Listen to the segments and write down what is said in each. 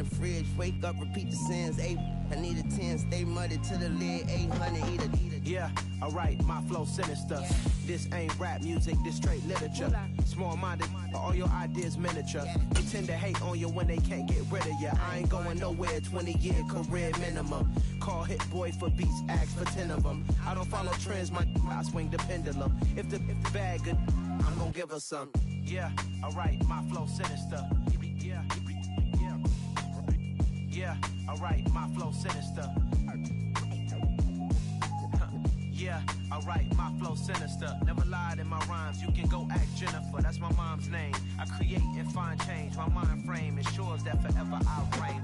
the fridge, wake up, repeat the sins. I need a 10, stay muddy to the lid, 800, eat a. Yeah, alright, my flow sinister. Yeah. This ain't rap music, this straight literature. Small-minded, all your ideas miniature. They tend to hate on you when they can't get rid of you. I ain't going nowhere, 20-year career minimum. Call Hit Boy for beats, ask for 10 of them. I don't follow trends, I swing the pendulum. If the bag good, I'm gonna give her some. Yeah, alright, my flow sinister. Yeah, alright, my flow sinister. Yeah, alright, my flow sinister. Never lied in my rhymes, you can go ask Jennifer. That's my mom's name. I create and find change. My mind frame ensures that forever I'll reign.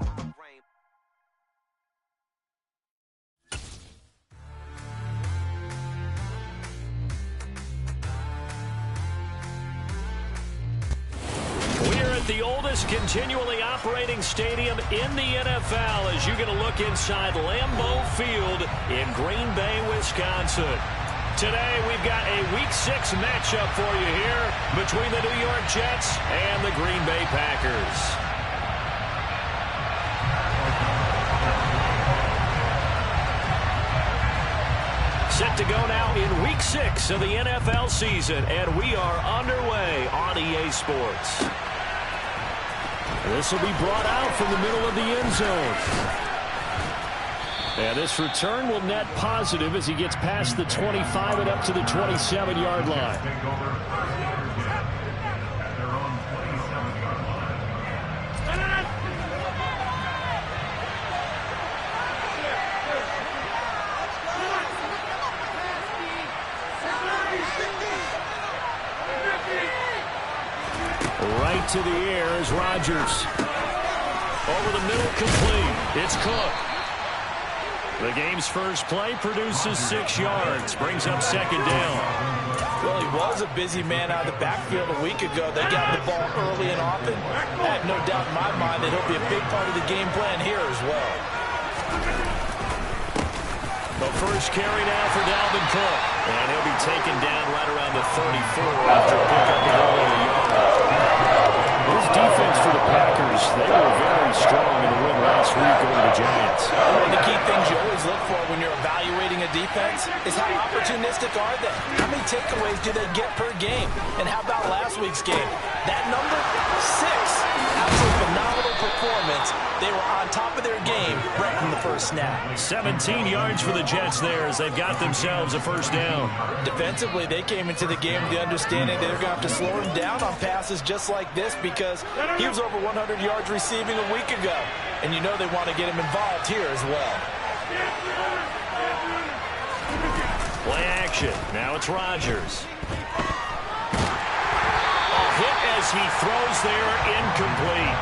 The oldest continually operating stadium in the NFL as you get a look inside Lambeau Field in Green Bay, Wisconsin. Today we've got a Week 6 matchup for you here between the New York Jets and the Green Bay Packers. Set to go now in Week 6 of the NFL season, and we are underway on EA Sports. This will be brought out from the middle of the end zone. And this return will net positive as he gets past the 25 and up to the 27-yard line. Right to the air is Rodgers. Over the middle, complete. It's Cook. The game's first play produces 6 yards. Brings up second down. Well, he was a busy man out of the backfield a week ago. They got the ball early and often. I have no doubt in my mind that he'll be a big part of the game plan here as well. The first carry now for Dalvin Cook. And he'll be taken down right around the 34 after a pickup of only a yard. This defense for the Packers, they were very strong in the win last week over the Giants. One of the key things you always look for when you're evaluating a defense is how opportunistic are they? How many takeaways do they get per game? And how about last week's game? That number, 6. Absolutely phenomenal performance. They were on top of their game right from the first snap. 17 yards for the Jets there as they've got themselves a first down. Defensively, they came into the game with the understanding they're going to have to slow him down on passes just like this because he was over 100 yards receiving a week ago. And you know they want to get him involved here as well. Play action. Now it's Rodgers. A hit as he throws there, incomplete.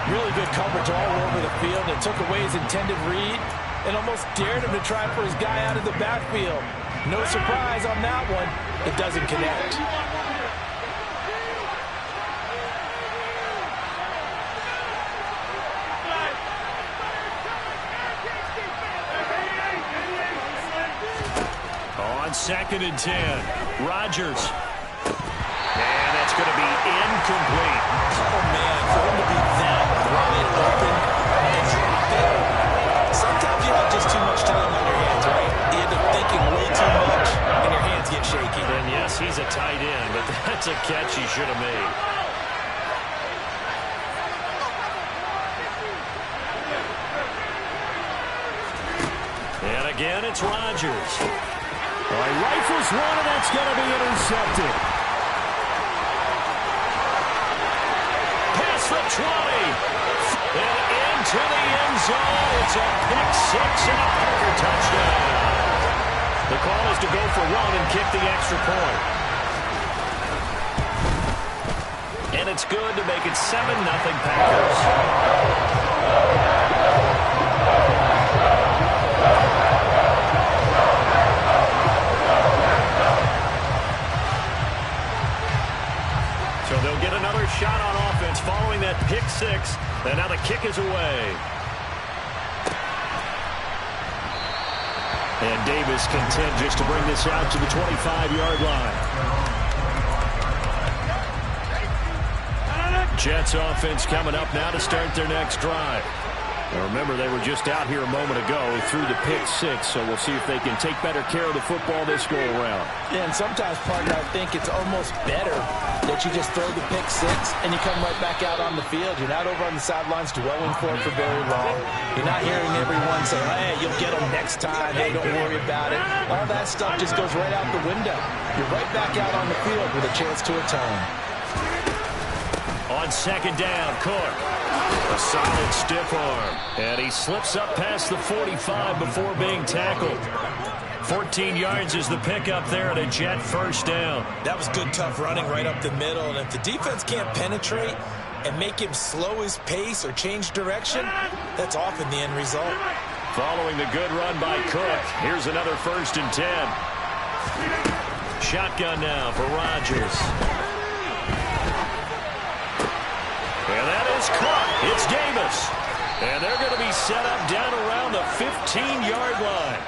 Really good coverage all over the field. It took away his intended read and almost dared him to try for his guy out of the backfield. No surprise on that one. It doesn't connect. On 2nd and 10, Rodgers. And that's going to be incomplete. Oh, man, for him to be that wide open and drop it. Sometimes you have just too much time on your hands, right? You end up thinking way too much, and your hands get shaky. And yes, he's a tight end, but that's a catch he should have made. And again, it's Rodgers. Rifles one, and that's going to be intercepted. Past the 20. And into the end zone. It's a pick 6 and a Packer touchdown. The call is to go for 1 and kick the extra point. And it's good to make it 7-0 Packers. So they'll get another shot on offense following that pick 6. And now the kick is away. And Davis content just to bring this out to the 25-yard line. Jets offense coming up now to start their next drive. Now remember, they were just out here a moment ago through the pick six, so we'll see if they can take better care of the football this go-around. Yeah, and sometimes, partner, I think it's almost better that you just throw the pick six and you come right back out on the field. You're not over on the sidelines dwelling for it for very long. You're not hearing everyone say, hey, you'll get them next time. Hey, don't worry about it. All that stuff just goes right out the window. You're right back out on the field with a chance to atone. On second down, Cook. A solid stiff arm. And he slips up past the 45 before being tackled. 14 yards is the pickup there and a Jet first down. That was good, tough running right up the middle. And if the defense can't penetrate and make him slow his pace or change direction, that's often the end result. Following the good run by Cook, here's another 1st and 10. Shotgun now for Rodgers. And that is caught. It's Davis. And they're going to be set up down around the 15-yard line.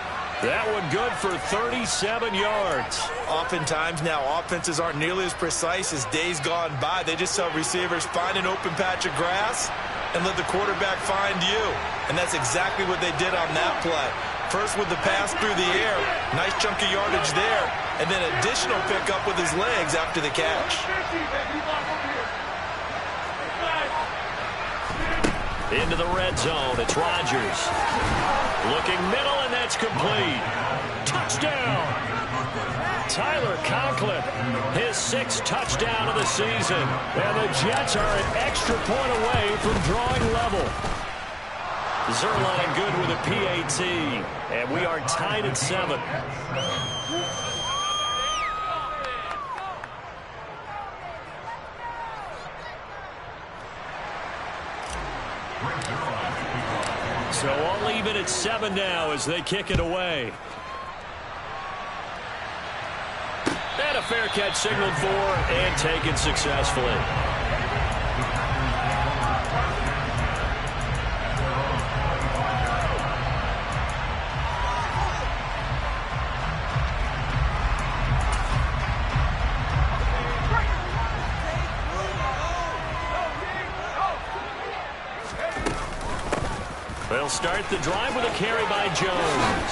That one good for 37 yards. Oftentimes now offenses aren't nearly as precise as days gone by. They just tell receivers, find an open patch of grass and let the quarterback find you. And that's exactly what they did on that play. First with the pass through the air. Nice chunk of yardage there. And then additional pickup with his legs after the catch. Into the red zone. It's Rodgers. Looking middle, and that's complete. Touchdown. Tyler Conklin, his 6th touchdown of the season. And the Jets are an extra point away from drawing level. Zuerlein good with a PAT. And we are tied at 7. So all even at 7 now as they kick it away. And a fair catch signaled for and taken successfully. They'll start the drive with a carry by Jones.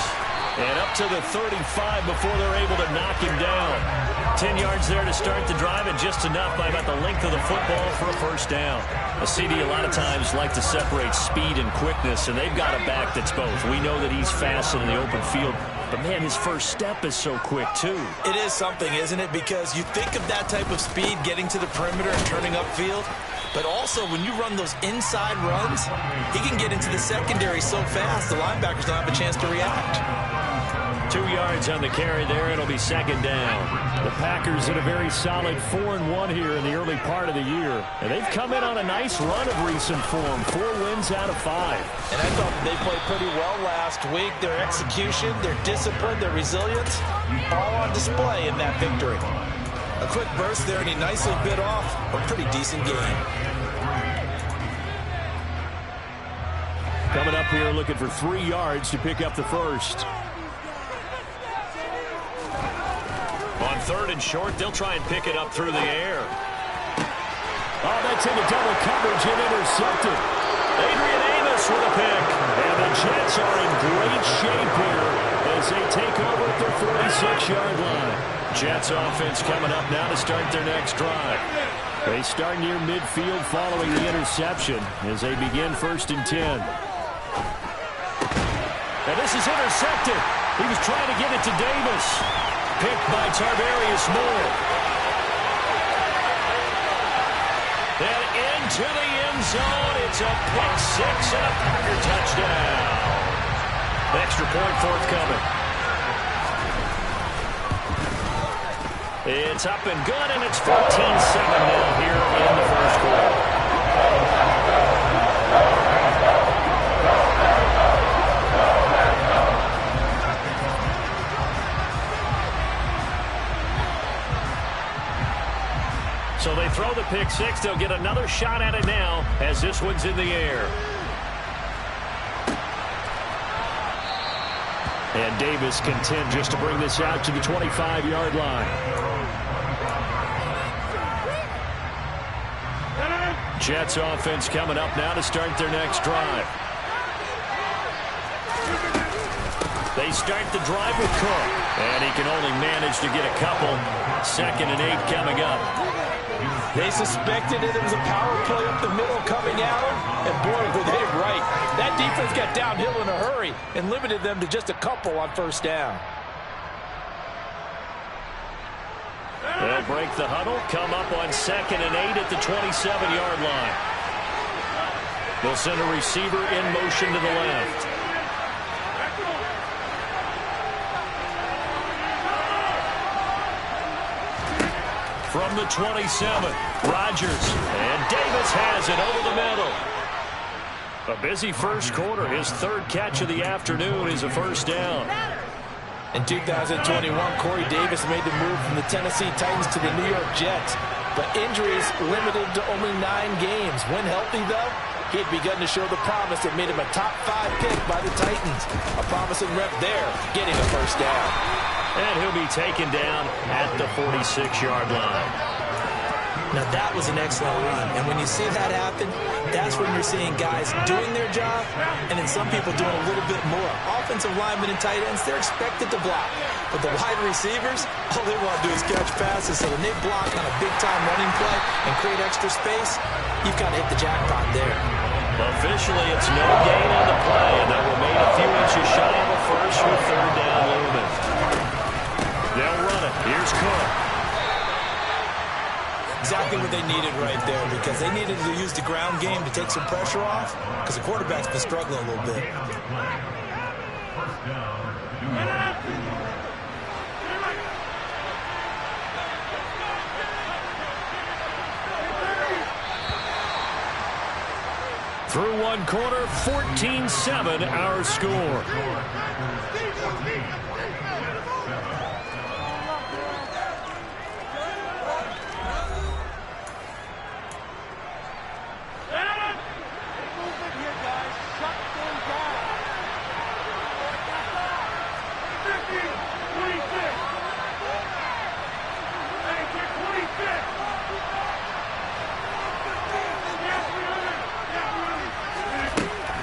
And up to the 35 before they're able to knock him down. 10 yards there to start the drive, and just enough by about the length of the football for a first down. A CD a lot of times like to separate speed and quickness, and they've got a back that's both. We know that he's fast in the open field, but man, his first step is so quick too. It is something, isn't it? Because you think of that type of speed getting to the perimeter and turning upfield, but also when you run those inside runs, he can get into the secondary so fast the linebackers don't have a chance to react. 2 yards on the carry there. It'll be second down. The Packers in a very solid 4-1 here in the early part of the year. And they've come in on a nice run of recent form. 4 wins out of 5. And I thought they played pretty well last week. Their execution, their discipline, their resilience, all on display in that victory. A quick burst there, and he nicely bit off a pretty decent game. Coming up here looking for 3 yards to pick up the first. On 3rd and short, they'll try and pick it up through the air. Oh, that's into double coverage and intercepted. Adrian Amos with a pick. And the Jets are in great shape here as they take over at their 46-yard line. Jets offense coming up now to start their next drive. They start near midfield following the interception as they begin 1st and 10. And this is intercepted. He was trying to get it to Davis. Picked by Tarvarius Moore. And into the end zone. It's a pick 6 and a Packer touchdown. Extra point forthcoming. It's up and good, and it's 14-7 now here in the first quarter. So they throw the pick 6. They'll get another shot at it now as this one's in the air. And Davis content just to bring this out to the 25-yard line. Jets offense coming up now to start their next drive. They start the drive with Cook, and he can only manage to get a couple. 2nd and 8 coming up. They suspected it was a power play up the middle coming at them, and boy, were they right. That defense got downhill in a hurry and limited them to just a couple on first down. They'll break the huddle, come up on 2nd and 8 at the 27-yard line. They'll send a receiver in motion to the left. From the 27, Rodgers, and Davis has it over the middle. A busy first quarter. His 3rd catch of the afternoon is a first down. In 2021, Corey Davis made the move from the Tennessee Titans to the New York Jets, but injuries limited to only 9 games. When healthy, though, he had begun to show the promise that made him a top 5 pick by the Titans. A promising rep there, getting a first down. And he'll be taken down at the 46-yard line. Now, that was an excellent run. And when you see that happen, that's when you're seeing guys doing their job and then some people doing a little bit more. Offensive linemen and tight ends, they're expected to block. But the wide receivers, all they want to do is catch passes. So when they block on a big-time running play and create extra space, you've got to hit the jackpot there. Officially, it's no gain on the play, and they'll remain a few inches shy of a first with 3rd down looming. They'll run it. Here's Cook. Exactly what they needed right there, because they needed to use the ground game to take some pressure off, because the quarterback's been struggling a little bit. Through 1 quarter, 14-7 our score.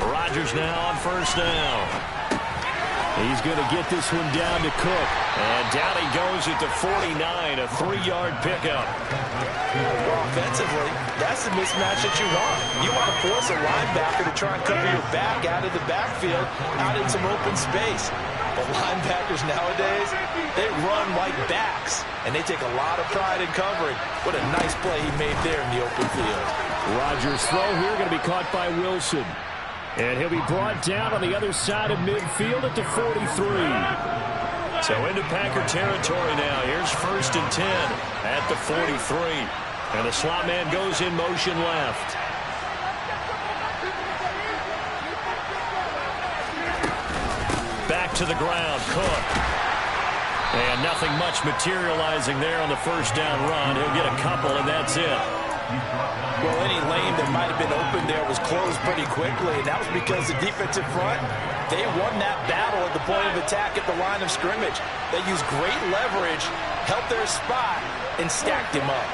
Rodgers now on first down. He's going to get this one down to Cook. And down he goes at the 49, a 3-yard pickup. Offensively, that's the mismatch that you want. You want to force a linebacker to try and cover your back out of the backfield, out in some open space. But linebackers nowadays, they run like backs, and they take a lot of pride in covering. What a nice play he made there in the open field. Rodgers' throw here going to be caught by Wilson. And he'll be brought down on the other side of midfield at the 43. So into Packer territory now. Here's 1st and 10 at the 43. And the slot man goes in motion left. Back to the ground, Cook. And nothing much materializing there on the first down run. He'll get a couple, and that's it. Well, any lane that might have been open there was closed pretty quickly, and that was because the defensive front, they won that battle at the point of attack at the line of scrimmage. They used great leverage, held their spot, and stacked him up.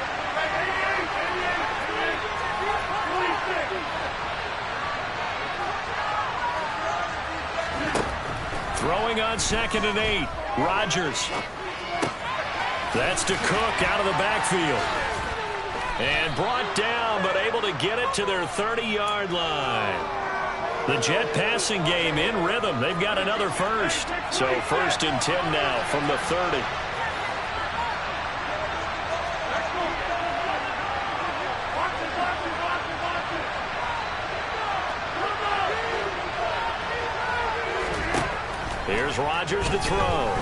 Throwing on 2nd and 8. Rodgers. That's to Cook out of the backfield. And brought down, but able to get it to their 30-yard line. The Jet passing game in rhythm. They've got another first. So 1st and 10 now from the 30. Here's Rodgers to throw.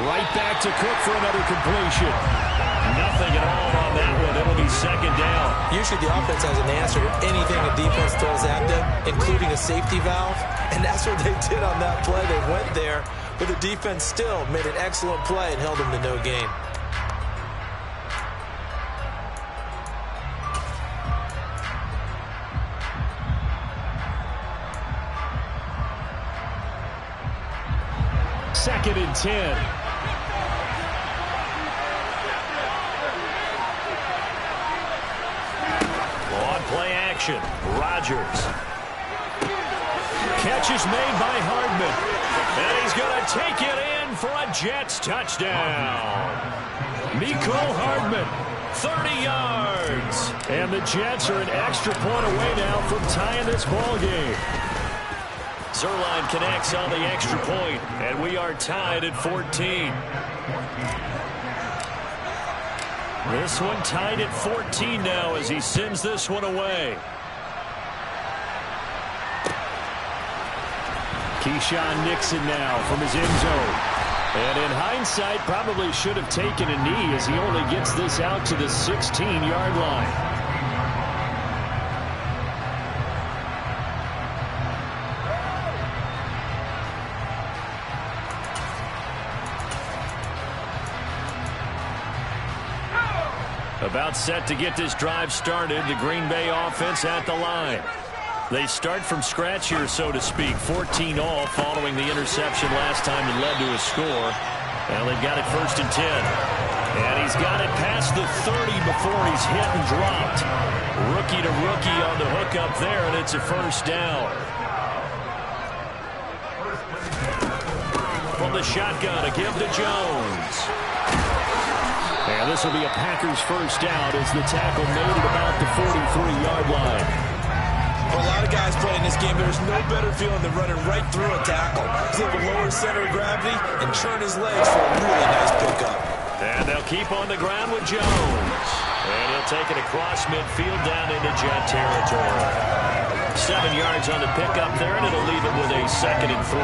Right back to Cook for another completion. Nothing at all on that one. It'll be 2nd down. Usually the offense has an answer to anything the defense throws at them, including a safety valve. And that's what they did on that play. They went there, but the defense still made an excellent play and held them to no gain. Second and 10. action. Rodgers. Catch is made by Hardman. And he's going to take it in for a Jets touchdown. Mecole Hardman, 30 yards. And the Jets are an extra point away now from tying this ball game. Zuerlein connects on the extra point, and we are tied at 14. This one tied at 14 now as he sends this one away. Keyshawn Nixon now from his end zone. And in hindsight, probably should have taken a knee as he only gets this out to the 16-yard line. About set to get this drive started, the Green Bay offense at the line. They start from scratch here, so to speak. 14 all following the interception last time that led to a score. Well, they've got it 1st and 10. And he's got it past the 30 before he's hit and dropped. Rookie to rookie on the hook up there, and it's a 1st down. From the shotgun, a give to Jones. And this will be a Packers 1st down as the tackle made at about the 43-yard line. For a lot of guys playing this game, there's no better feeling than running right through a tackle. He's able to lower his center of gravity and churn his legs for a really nice pickup. And they'll keep on the ground with Jones. And he'll take it across midfield down into Jet territory. 7 yards on the pickup there, and it'll leave it with a 2nd and 3.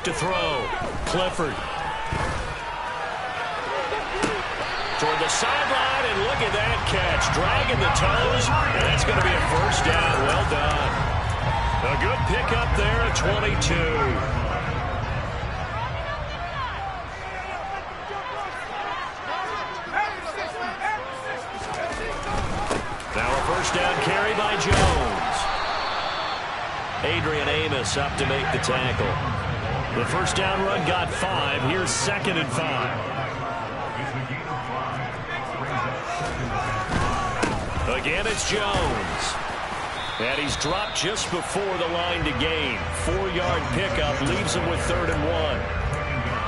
To throw. Clifford. Toward the sideline, and look at that catch. Dragging the toes, and that's going to be a 1st down. Well done. A good pickup there at 22. Now a 1st down carry by Jones. Adrian Amos up to make the tackle. The 1st down run got 5. Here's 2nd and 5. Again, it's Jones. And he's dropped just before the line to gain. 4-yard pickup leaves him with 3rd and 1.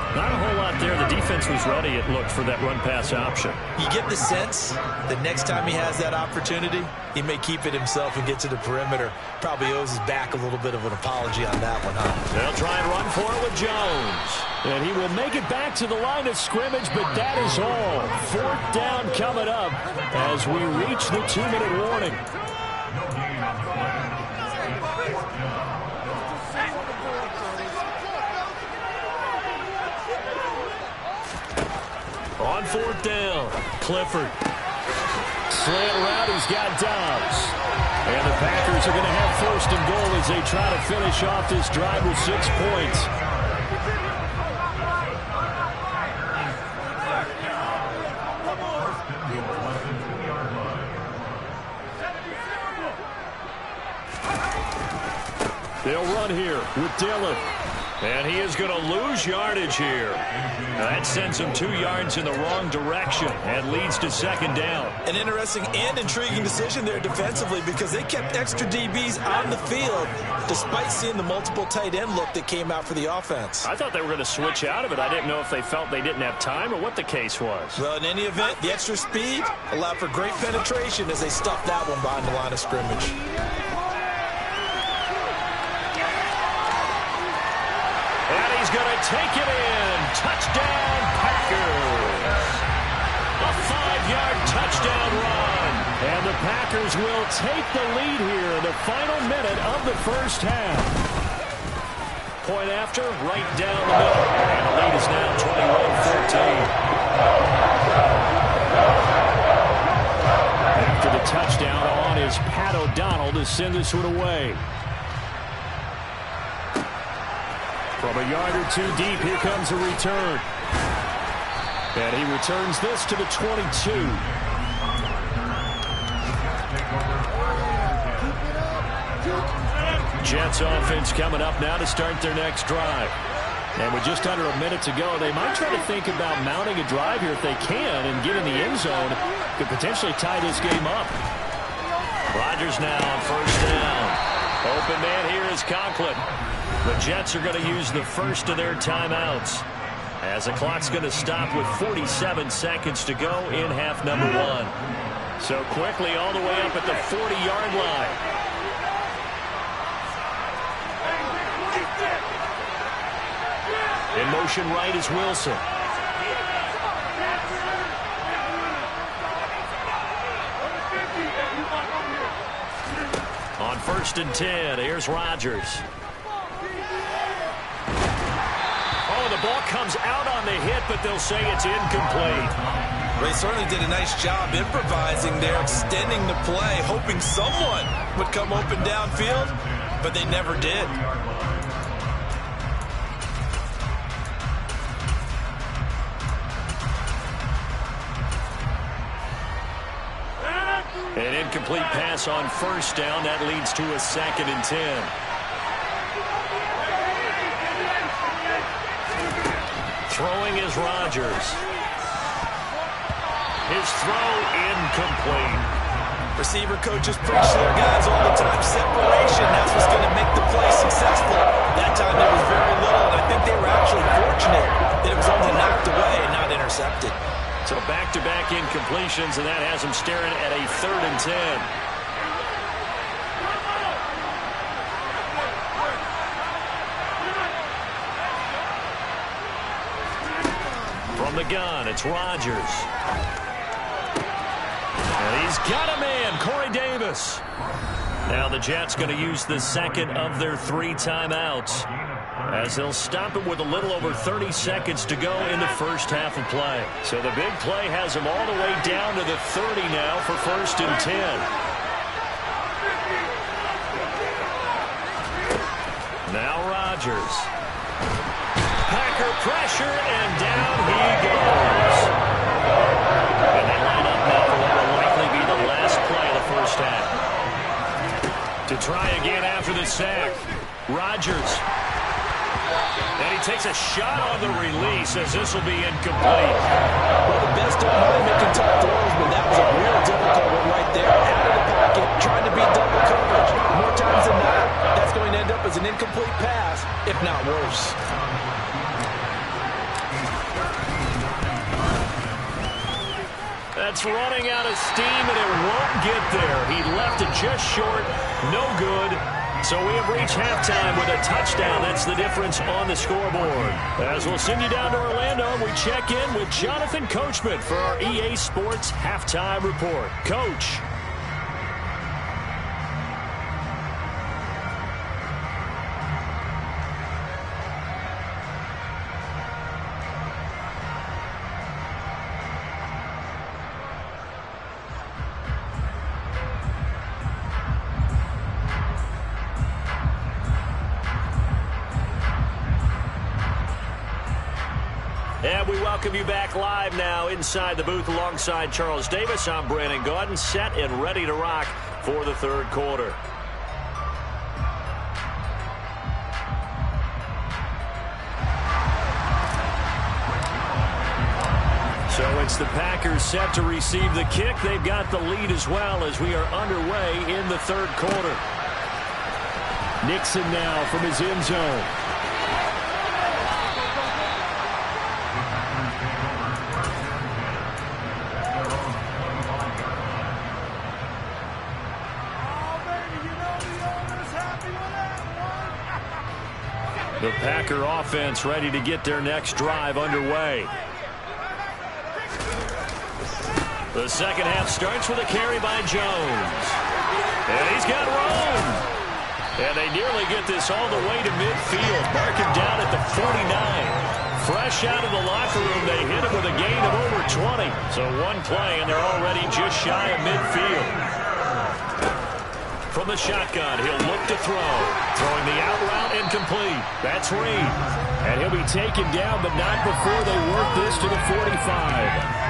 Not a whole lot there. The defense was ready, it looked, for that run-pass option. You get the sense that next time he has that opportunity, he may keep it himself and get to the perimeter. Probably owes his back a little bit of an apology on that one, huh? They'll try and run for it with Jones. And he will make it back to the line of scrimmage, but that is all. 4th down coming up as we reach the 2-minute warning. On 4th down, Clifford. Slant route, he's got Dobbs. And the Packers are going to have 1st and goal as they try to finish off this drive with 6 points. They'll run here with Dillon. And he is going to lose yardage here. That sends him 2 yards in the wrong direction and leads to 2nd down. An interesting and intriguing decision there defensively because they kept extra DBs on the field despite seeing the multiple tight end look that came out for the offense. I thought they were going to switch out of it. I didn't know if they felt they didn't have time or what the case was. Well, in any event, the extra speed allowed for great penetration as they stuffed that one behind the line of scrimmage. And he's going to take it in. Touchdown, Packers. A 5-yard touchdown run. And the Packers will take the lead here in the final minute of the 1st half. Point after, right down the middle. And the lead is now 21-14. After the touchdown on is Pat O'Donnell to send this one away. From a yard or 2 deep, here comes a return. And he returns this to the 22. Jets offense coming up now to start their next drive. And with just under a minute to go, they might try to think about mounting a drive here if they can and get in the end zone. Could potentially tie this game up. Rodgers now on first down. Open man here is Conklin. The Jets are going to use the first of their timeouts, as the clock's going to stop with 47 seconds to go in half number 1. So quickly all the way up at the 40-yard line. In motion right is Wilson. On first and 10, here's Rodgers. Oh, the ball comes out on the hit, but they'll say it's incomplete. They certainly did a nice job improvising there, extending the play, hoping someone would come open downfield, but they never did. An incomplete pass on first down. That leads to a 2nd and 10. Throwing is Rodgers. His throw incomplete. Receiver coaches preach to their guys all the time. Separation, that's what's going to make the play successful. That time there was very little, and I think they were actually fortunate that it was only knocked away and not intercepted. So back-to-back incompletions, and that has them staring at a 3rd and 10. From the gun, it's Rodgers. And he's got a man, Corey Davis. Now the Jets going to use the second of their 3 timeouts, as they'll stop it with a little over 30 seconds to go in the first half of play. So the big play has them all the way down to the 30 now for first and 10. Now Rodgers. Packer pressure, and down he goes. And they line up now for what will likely be the last play of the first half. To try again after the sack, Rodgers. And he takes a shot on the release, as this will be incomplete. Well, the best don't mind making tough throws, but that was a real difficult one right there. Out of the pocket, trying to beat double coverage. More times than not, that's going to end up as an incomplete pass, if not worse. That's running out of steam, and it won't get there. He left it just short. No good. So we have reached halftime with a touchdown. That's the difference on the scoreboard. As we'll send you down to Orlando, we check in with Jonathan Coachman for our EA Sports Halftime Report. Coach. And we welcome you back live now inside the booth alongside Charles Davis. I'm Brandon Gaudin, set and ready to rock for the 3rd quarter. So it's the Packers set to receive the kick. They've got the lead as well as we are underway in the 3rd quarter. Nixon now from his end zone. The Packer offense ready to get their next drive underway. The second half starts with a carry by Jones. And he's got room. And they nearly get this all the way to midfield. Mark him down at the 49. Fresh out of the locker room, they hit him with a gain of over 20. So one play, and they're already just shy of midfield. From the shotgun, he'll look to throw. Throwing the out route incomplete. That's Reed. And he'll be taken down, but not before they work this to the 45.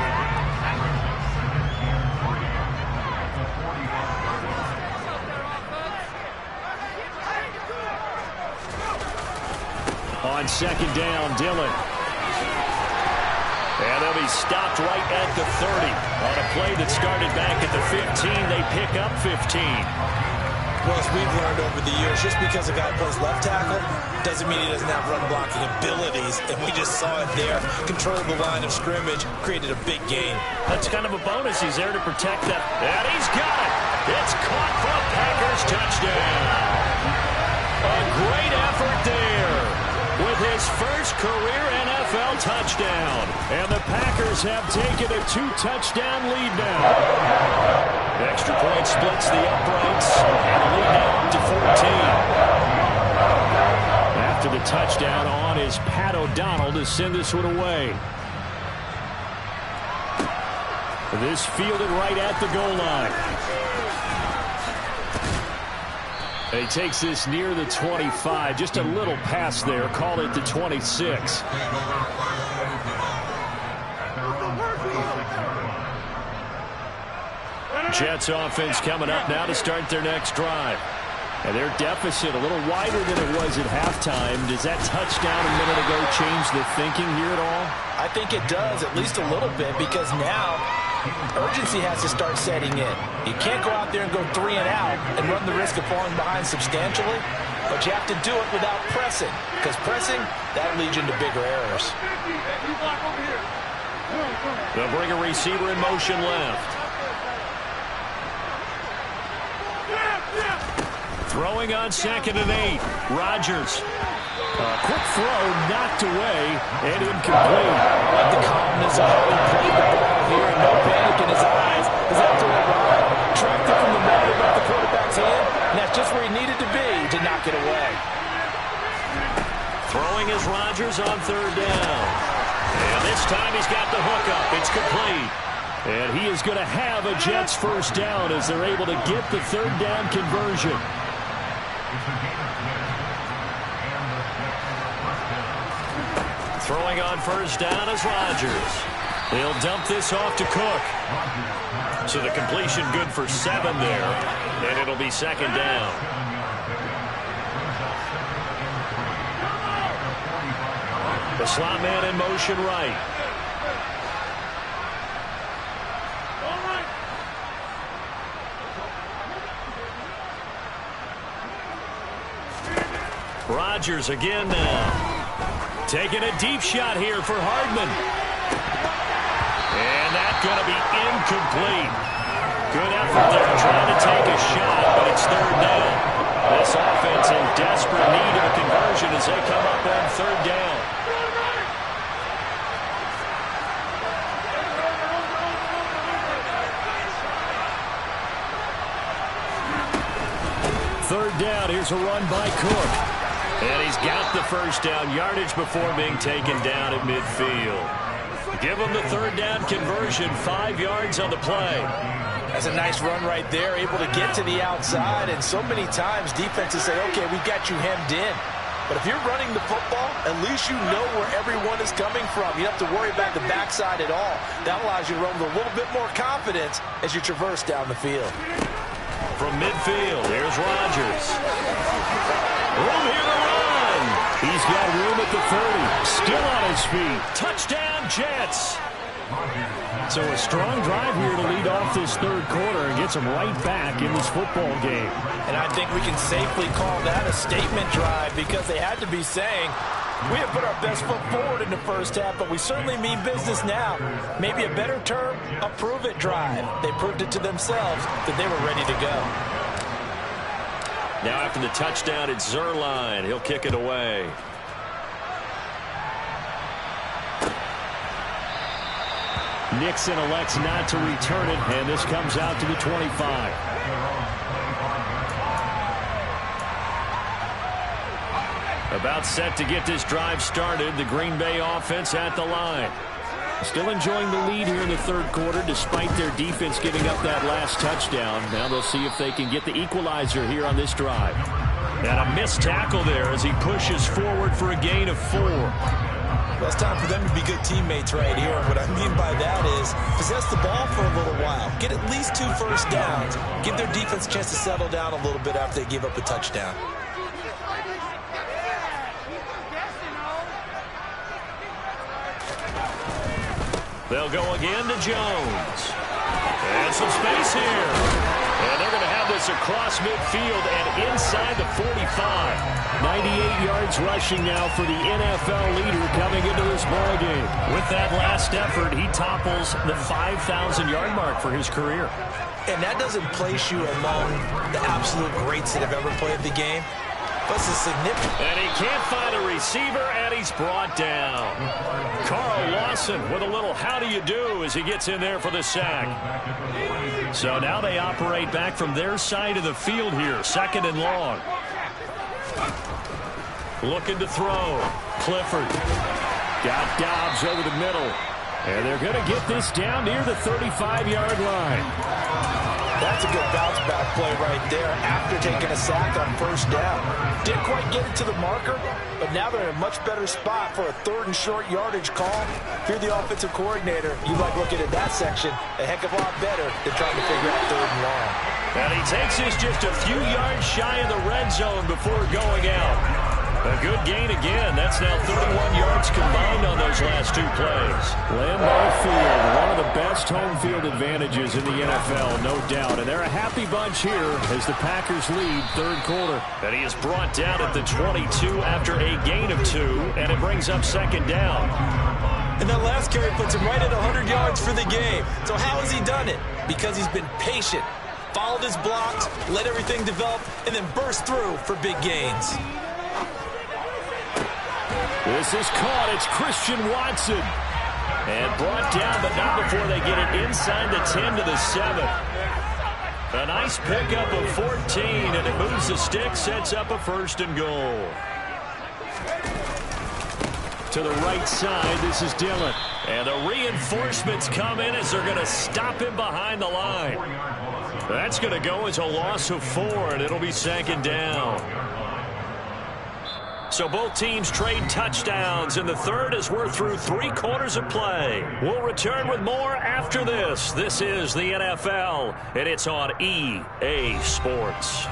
second down, Dillon. And they'll be stopped right at the 30. On a play that started back at the 15, they pick up 15. Well, as we've learned over the years, just because a guy plays left tackle doesn't mean he doesn't have run-blocking abilities, and we just saw it there. Controlled the line of scrimmage, created a big gain. That's kind of a bonus. He's there to protect that. And he's got it. It's caught for a Packers touchdown. A great effort there with his first career NFL touchdown. And the Packers have taken a 2-touchdown lead now. Extra point splits the uprights, and the lead now up to 14. After the touchdown on is Pat O'Donnell to send this one away. This fielded right at the goal line. And he takes this near the 25. Just a little pass there. Call it the 26. Jets offense coming up now to start their next drive. And their deficit a little wider than it was at halftime. Does that touchdown a minute ago change the thinking here at all? I think it does, at least a little bit, because now urgency has to start setting in. You can't go out there and go 3 and out and run the risk of falling behind substantially, but you have to do it without pressing, because pressing, that leads you into bigger errors. They'll bring a receiver in motion left. Throwing on 2nd and 8. Rodgers. Quick throw knocked away and incomplete. Like the calmness of how he played the ball here and no panic in his eyes as that throw tracked it from the middle about the quarterback's hand, and that's just where he needed to be to knock it away. Throwing is Rodgers on 3rd down. And this time he's got the hook up. It's complete. And he is going to have a Jets first down as they're able to get the 3rd down conversion. Throwing on 1st down is Rodgers. They'll dump this off to Cook. So the completion good for 7 there. And it'll be 2nd down. The slot man in motion right. Rodgers again now. Taking a deep shot here for Hardman. And that's going to be incomplete. Good effort there trying to take a shot, but it's 3rd down. This offense in desperate need of a conversion as they come up on 3rd down. Third down, here's a run by Cook. And he's got the first down yardage before being taken down at midfield. Give him the 3rd down conversion, 5 yards on the play. That's a nice run right there, able to get to the outside. And so many times defenses say, okay, we got you hemmed in. But if you're running the football, at least you know where everyone is coming from. You don't have to worry about the backside at all. That allows you to run with a little bit more confidence as you traverse down the field. From midfield, here's Rodgers. Room here to run. He's got room at the 30. Still on his feet. Touchdown, Jets. So a strong drive here to lead off this 3rd quarter and gets them right back in this football game. And I think we can safely call that a statement drive because they had to be saying, we have put our best foot forward in the first half, but we certainly mean business now. Maybe a better term, a prove-it drive. They proved it to themselves that they were ready to go. Now after the touchdown, it's Zuerlein. He'll kick it away. Nixon elects not to return it, and this comes out to the 25. About set to get this drive started, the Green Bay offense at the line. Still enjoying the lead here in the 3rd quarter despite their defense giving up that last touchdown. Now they'll see if they can get the equalizer here on this drive. And a missed tackle there as he pushes forward for a gain of 4. Well, it's time for them to be good teammates right here. What I mean by that is possess the ball for a little while. Get at least 2 first downs. Give their defense a chance to settle down a little bit after they give up a touchdown. They'll go again to Jones. And some space here. And they're going to have this across midfield and inside the 45. 98 yards rushing now for the NFL leader coming into this ballgame. With that last effort, he topples the 5,000-yard mark for his career. And that doesn't place you among the absolute greats that have ever played the game. But it's significant. And he can't find a receiver, and he's brought down. Carl Lawson with a little how do you do as he gets in there for the sack. So now they operate back from their side of the field here, 2nd and long. Looking to throw. Clifford. Got Dobbs over the middle. And they're going to get this down near the 35-yard line. That's a good bounce-back play right there after taking a sack on 1st down. Didn't quite get it to the marker, but now they're in a much better spot for a 3rd and short yardage call. If you're the offensive coordinator, you like looking at that section a heck of a lot better than trying to figure out 3rd and long. And he takes this just a few yards shy of the red zone before going out. A good gain again. That's now 31 yards combined on those last 2 plays. Lambeau Field, one of the best home field advantages in the NFL, no doubt. And they're a happy bunch here as the Packers lead 3rd quarter. And he is brought down at the 22 after a gain of 2, and it brings up 2nd down. And that last carry puts him right at 100 yards for the game. So how has he done it? Because he's been patient, followed his blocks, let everything develop, and then burst through for big gains. This is caught. It's Christian Watson. And brought down, but not before they get it inside the 10 to the 7. A nice pickup of 14, and it moves the stick, sets up a 1st and goal. To the right side, this is Dillon. And the reinforcements come in as they're going to stop him behind the line. That's going to go as a loss of 4, and it'll be 2nd down. So both teams trade touchdowns, and the 3rd as we're through 3 quarters of play. We'll return with more after this. This is the NFL, and it's on EA Sports.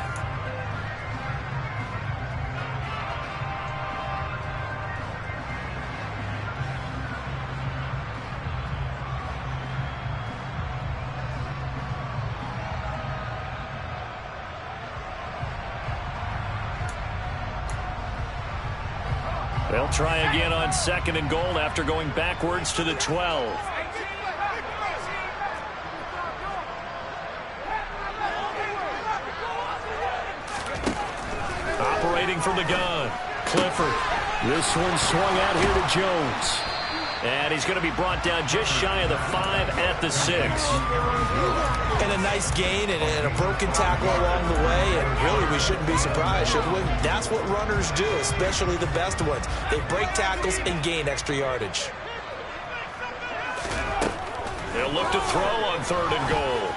They'll try again on 2nd and goal after going backwards to the 12. Operating from the gun. Clifford. This one swung out here to Jones. And he's going to be brought down just shy of the 5 at the 6. And a nice gain and a broken tackle along the way. And really, we shouldn't be surprised, should we? That's what runners do, especially the best ones. They break tackles and gain extra yardage. They'll look to throw on 3rd and goal.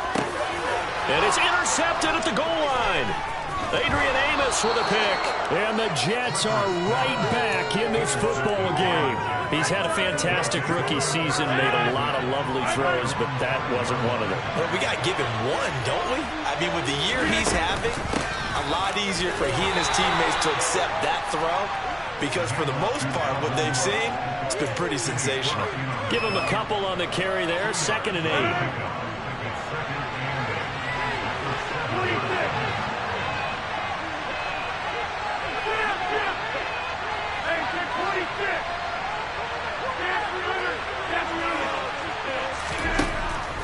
And it's intercepted at the goal line. Adrian Amos with a pick. And the Jets are right back in this football game. He's had a fantastic rookie season, made a lot of lovely throws, but that wasn't one of them. Well, we got to give him one, don't we? I mean, with the year he's having, a lot easier for he and his teammates to accept that throw, because for the most part, what they've seen, it's been pretty sensational. Give him a couple on the carry there, 2nd and 8.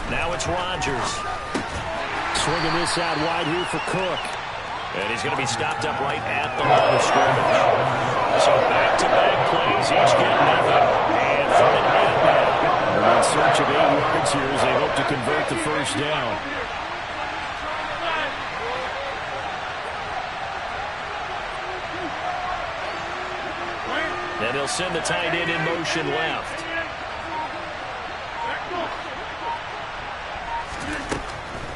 Now it's Rodgers. Swinging this out wide here for Cook. And he's going to be stopped up right at the line of scrimmage. So back-to-back plays, each get nothing. And 3rd and 8 now. They're in search of 8 yards here as they hope to convert the 1st down. And they'll send the tight end in motion left.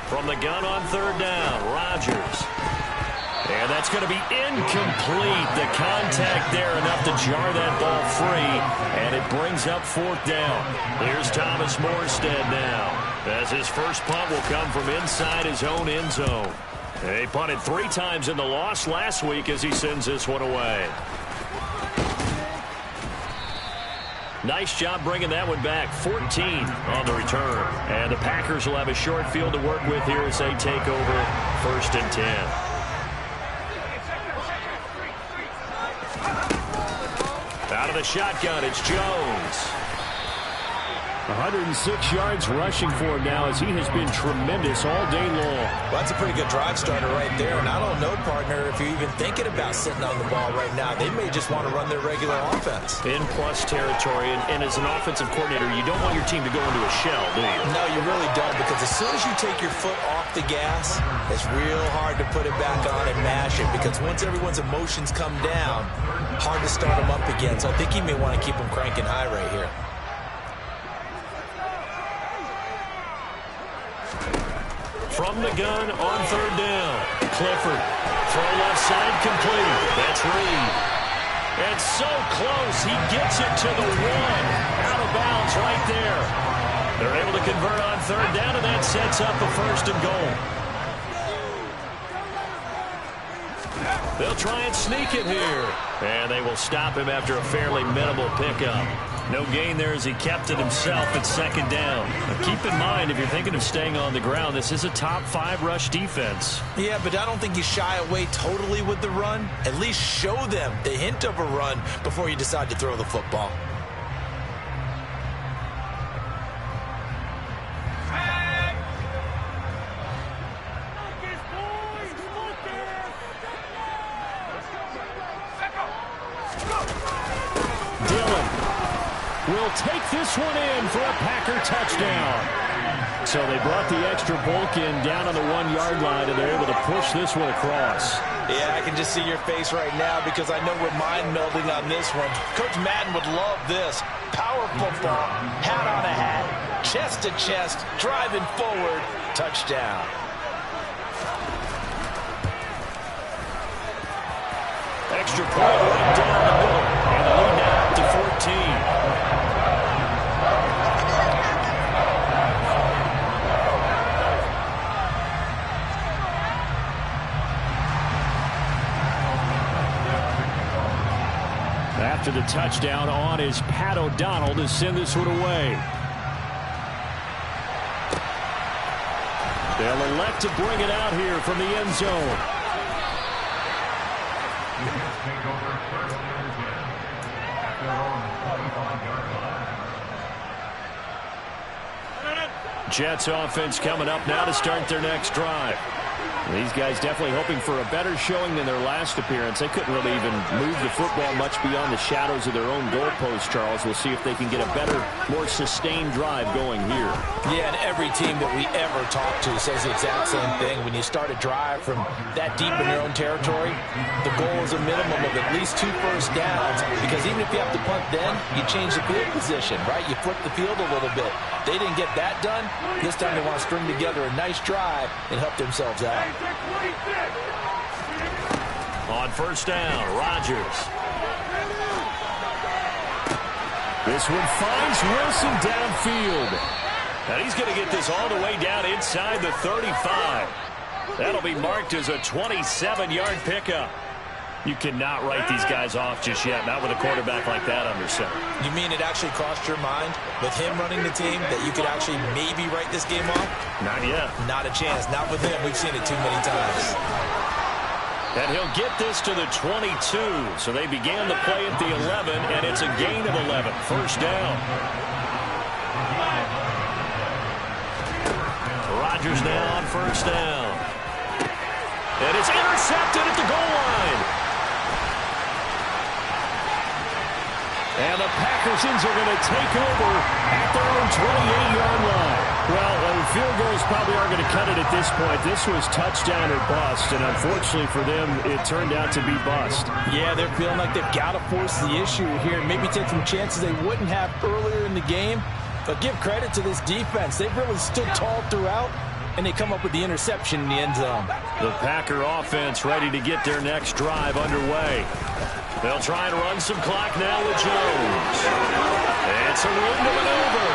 From the gun on 3rd down, Rodgers. And that's going to be incomplete. The contact there enough to jar that ball free, and it brings up 4th down. Here's Thomas Morstead now, as his first punt will come from inside his own end zone. He punted 3 times in the loss last week as he sends this one away. Nice job bringing that one back. 14 on the return. And the Packers will have a short field to work with here as they take over 1st and 10. Out of the shotgun, it's Jones. 106 yards rushing for him now as he has been tremendous all day long. Well, that's a pretty good drive starter right there. And I don't know, partner, if you're even thinking about sitting on the ball right now. They may just want to run their regular offense. In plus territory. And as an offensive coordinator, you don't want your team to go into a shell, do you? No, you really don't, because as soon as you take your foot off the gas, it's real hard to put it back on and mash it, because once everyone's emotions come down, hard to start them up again. So I think he may want to keep them cranking high right here. From the gun on 3rd down. Clifford. Throw left side complete. That's Reed. And so close. He gets it to the 1. Out of bounds right there. They're able to convert on 3rd down, and that sets up a 1st and goal. They'll try and sneak it here. And they will stop him after a fairly minimal pickup. No gain there as he kept it himself at 2nd down. Now keep in mind, if you're thinking of staying on the ground, this is a top 5 rush defense. Yeah, but I don't think you shy away totally with the run. At least show them the hint of a run before you decide to throw the football. Will take this one in for a Packer touchdown. So they brought the extra bulk in down on the 1-yard line, and they're able to push this one across. Yeah, I can just see your face right now because I know we're mind melding on this one. Coach Madden would love this. Power football, hat on a hat, chest to chest, driving forward, touchdown. Extra point right down the middle, and the lead now up to 14. After the touchdown, on is Pat O'Donnell to send this one away. They'll elect to bring it out here from the end zone. Jets offense coming up now to start their next drive. These guys definitely hoping for a better showing than their last appearance. They couldn't really even move the football much beyond the shadows of their own goalpost, Charles. We'll see if they can get a better, more sustained drive going here. Yeah, and every team that we ever talk to says the exact same thing. When you start a drive from that deep in your own territory, the goal is a minimum of at least 2 first downs, because even if you have to punt then, you change the field position, right? You flip the field a little bit. They didn't get that done. This time they want to string together a nice drive and help themselves out. On 1st down, Rodgers. This one finds Wilson downfield. And he's going to get this all the way down inside the 35. That'll be marked as a 27-yard pickup. You cannot write these guys off just yet, not with a quarterback like that under center. You mean it actually crossed your mind with him running the team that you could actually maybe write this game off? Not yet. Not a chance. Not with him. We've seen it too many times. And he'll get this to the 22. So they began the play at the 11, and it's a gain of 11. 1st down. Rodgers now on 1st down. And it's intercepted at the goal line. And the Packers are going to take over at their own 28-yard line. Well, field goals probably aren't going to cut it at this point. This was touchdown or bust, and unfortunately for them, it turned out to be bust. Yeah, they're feeling like they've got to force the issue here. Maybe take some chances they wouldn't have earlier in the game. But give credit to this defense. They've really stood tall throughout, and they come up with the interception in the end zone. The Packer offense ready to get their next drive underway. They'll try and run some clock now with Jones. It's a room to maneuver.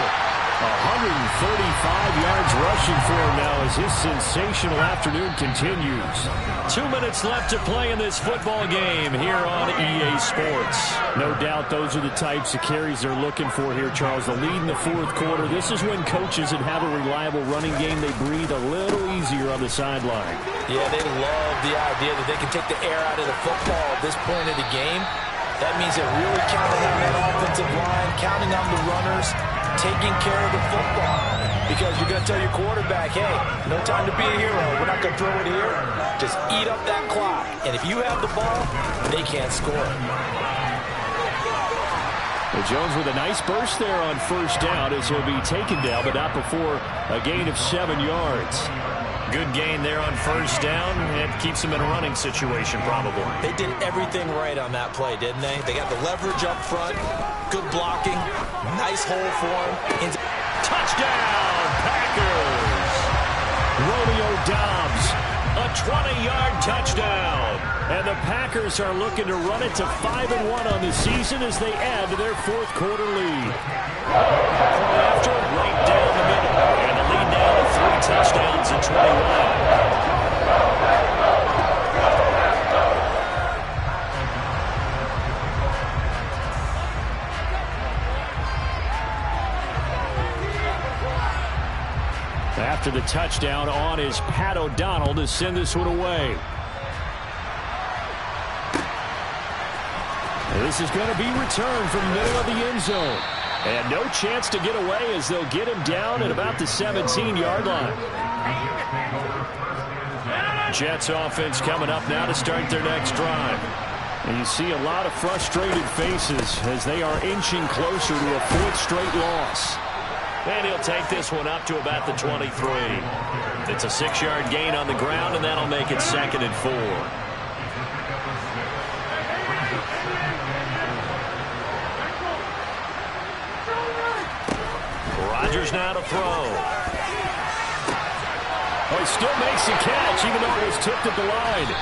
135 yards rushing for him now as his sensational afternoon continues. 2 minutes left to play in this football game here on EA Sports. No doubt those are the types of carries they're looking for here, Charles. The lead in the fourth quarter. This is when coaches that have a reliable running game, they breathe a little easier on the sideline. Yeah, they love the idea that they can take the air out of the football at this point of the game. That means they're really counting on that offensive line, counting on the runners, taking care of the football. Because you're going to tell your quarterback, hey, no time to be a hero. We're not going to throw it here. Just eat up that clock. And if you have the ball, they can't score. Well, Jones with a nice burst there on first down as he'll be taken down, but not before a gain of 7 yards. Good gain there on first down. It keeps them in a running situation, probably. They did everything right on that play, didn't they? They got the leverage up front, good blocking, nice hole for him. Touchdown, Packers! Romeo Doubs, a 20-yard touchdown. And the Packers are looking to run it to 5-1 on the season as they add to their fourth quarter lead. After right down the middle, and the lead now to 3 touchdowns and 21. After the touchdown, on is Pat O'Donnell to send this one away. This is going to be returned from the middle of the end zone. And no chance to get away as they'll get him down at about the 17-yard line. Jets offense coming up now to start their next drive. And you see a lot of frustrated faces as they are inching closer to a 4th straight loss. And he'll take this one up to about the 23. It's a 6-yard gain on the ground, and that'll make it 2nd and 4. Rodgers now to throw. Oh, he still makes the catch, even though it was tipped at the line.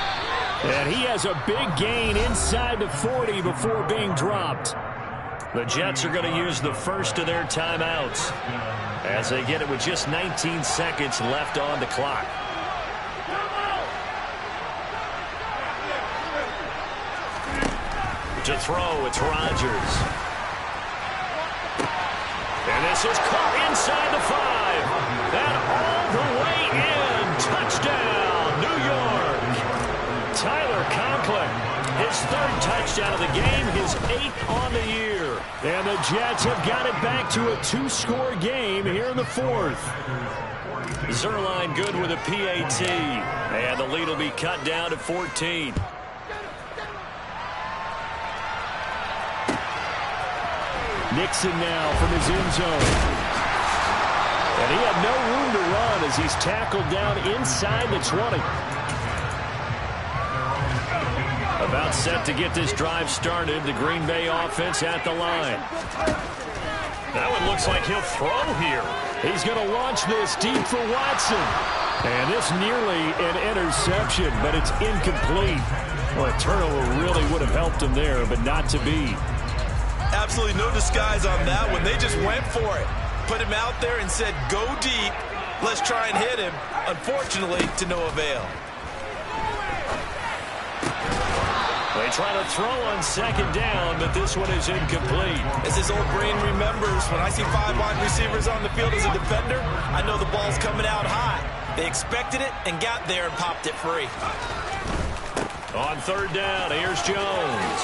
And he has a big gain inside the 40 before being dropped. The Jets are going to use the first of their timeouts as they get it with just 19 seconds left on the clock. To throw, it's Rodgers. And this is caught inside the 5. And all the way in. Touchdown, New York. Tyler Conklin, his 3rd touchdown of the game, his 8th on the year. And the Jets have got it back to a 2-score game here in the 4th. Zuerlein good with a PAT. And the lead will be cut down to 14. Nixon now from his end zone. And he had no room to run as he's tackled down inside the 20. About set to get this drive started. The Green Bay offense at the line. That one looks like he'll throw here. He's going to launch this deep for Watson. And this nearly an interception, but it's incomplete. Well, a turnover really would have helped him there, but not to be. Absolutely no disguise on that one. They just went for it. Put him out there and said, go deep. Let's try and hit him. Unfortunately, to no avail. They try to throw on 2nd down, but this one is incomplete. As his old brain remembers, when I see 5 wide receivers on the field as a defender, I know the ball's coming out high. They expected it and got there and popped it free. On 3rd down, here's Jones.